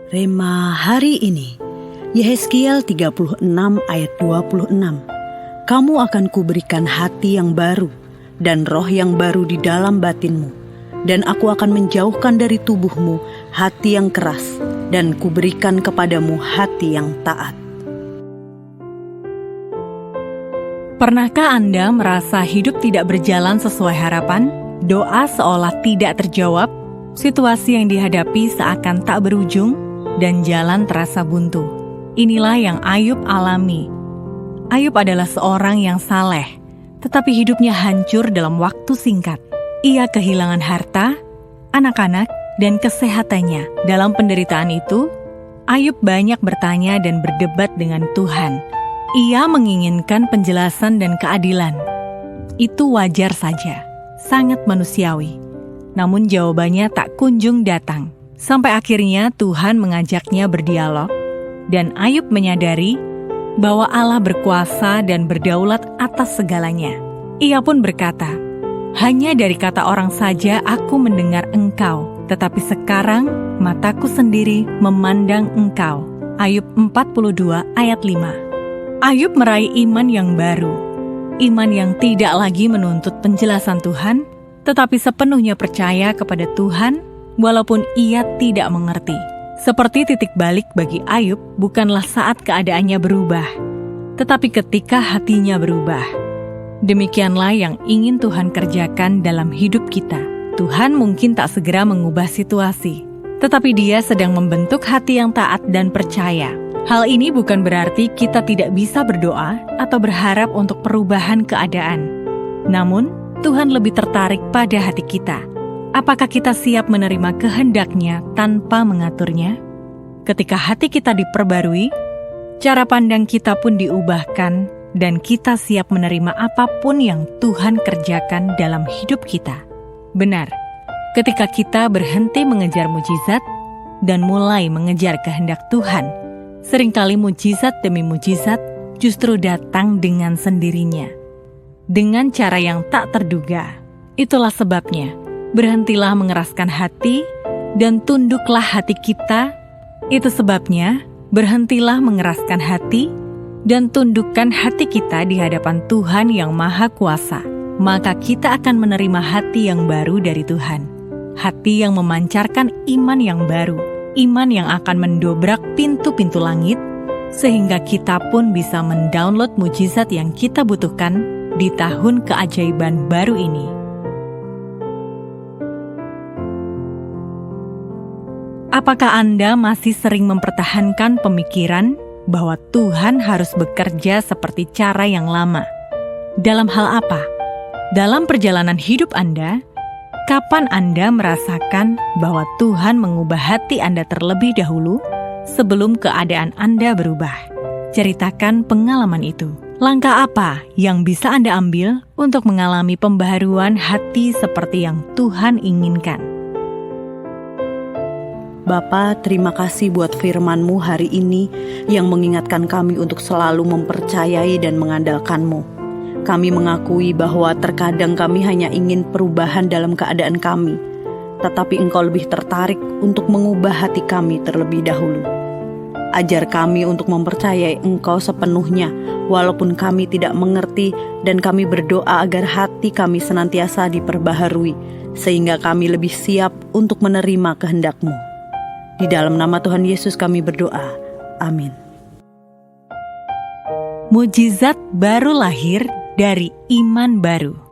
Rema hari ini, Yehezkiel 36 ayat 26. Kamu akan kuberikan hati yang baru dan roh yang baru di dalam batinmu, dan aku akan menjauhkan dari tubuhmu hati yang keras, dan kuberikan kepadamu hati yang taat. Pernahkah Anda merasa hidup tidak berjalan sesuai harapan? Doa seolah tidak terjawab, situasi yang dihadapi seakan tak berujung, dan jalan terasa buntu. Inilah yang Ayub alami. Ayub adalah seorang yang saleh, tetapi hidupnya hancur dalam waktu singkat. Ia kehilangan harta, anak-anak, dan kesehatannya. Dalam penderitaan itu, Ayub banyak bertanya dan berdebat dengan Tuhan. Ia menginginkan penjelasan dan keadilan. Itu wajar saja, sangat manusiawi. Namun jawabannya tak kunjung datang. Sampai akhirnya Tuhan mengajaknya berdialog, dan Ayub menyadari bahwa Allah berkuasa dan berdaulat atas segalanya. Ia pun berkata, "Hanya dari kata orang saja aku mendengar Engkau, tetapi sekarang mataku sendiri memandang Engkau." Ayub 42 ayat 5. Ayub meraih iman yang baru, iman yang tidak lagi menuntut penjelasan Tuhan, tetapi sepenuhnya percaya kepada Tuhan walaupun ia tidak mengerti. Seperti titik balik bagi Ayub bukanlah saat keadaannya berubah, tetapi ketika hatinya berubah. Demikianlah yang ingin Tuhan kerjakan dalam hidup kita. Tuhan mungkin tak segera mengubah situasi, tetapi Dia sedang membentuk hati yang taat dan percaya. Hal ini bukan berarti kita tidak bisa berdoa atau berharap untuk perubahan keadaan. Namun, Tuhan lebih tertarik pada hati kita. Apakah kita siap menerima kehendak-Nya tanpa mengaturnya? Ketika hati kita diperbarui, cara pandang kita pun diubahkan, dan kita siap menerima apapun yang Tuhan kerjakan dalam hidup kita. Benar, ketika kita berhenti mengejar mujizat dan mulai mengejar kehendak Tuhan, seringkali mujizat demi mujizat justru datang dengan sendirinya, dengan cara yang tak terduga. Itulah sebabnya, berhentilah mengeraskan hati dan tunduklah hati kita. Itu sebabnya, berhentilah mengeraskan hati dan tundukkan hati kita di hadapan Tuhan yang Maha Kuasa. Maka kita akan menerima hati yang baru dari Tuhan. Hati yang memancarkan iman yang baru. Iman yang akan mendobrak pintu-pintu langit, sehingga kita pun bisa mendownload mujizat yang kita butuhkan di tahun keajaiban baru ini. Apakah Anda masih sering mempertahankan pemikiran bahwa Tuhan harus bekerja seperti cara yang lama? Dalam hal apa? Dalam perjalanan hidup Anda, kapan Anda merasakan bahwa Tuhan mengubah hati Anda terlebih dahulu sebelum keadaan Anda berubah? Ceritakan pengalaman itu. Langkah apa yang bisa Anda ambil untuk mengalami pembaharuan hati seperti yang Tuhan inginkan? Bapa, terima kasih buat firman-Mu hari ini yang mengingatkan kami untuk selalu mempercayai dan mengandalkan-Mu. Kami mengakui bahwa terkadang kami hanya ingin perubahan dalam keadaan kami, tetapi Engkau lebih tertarik untuk mengubah hati kami terlebih dahulu. Ajar kami untuk mempercayai Engkau sepenuhnya, walaupun kami tidak mengerti, dan kami berdoa agar hati kami senantiasa diperbaharui, sehingga kami lebih siap untuk menerima kehendak-Mu. Di dalam nama Tuhan Yesus kami berdoa. Amin. Mujizat baru lahir dari iman baru.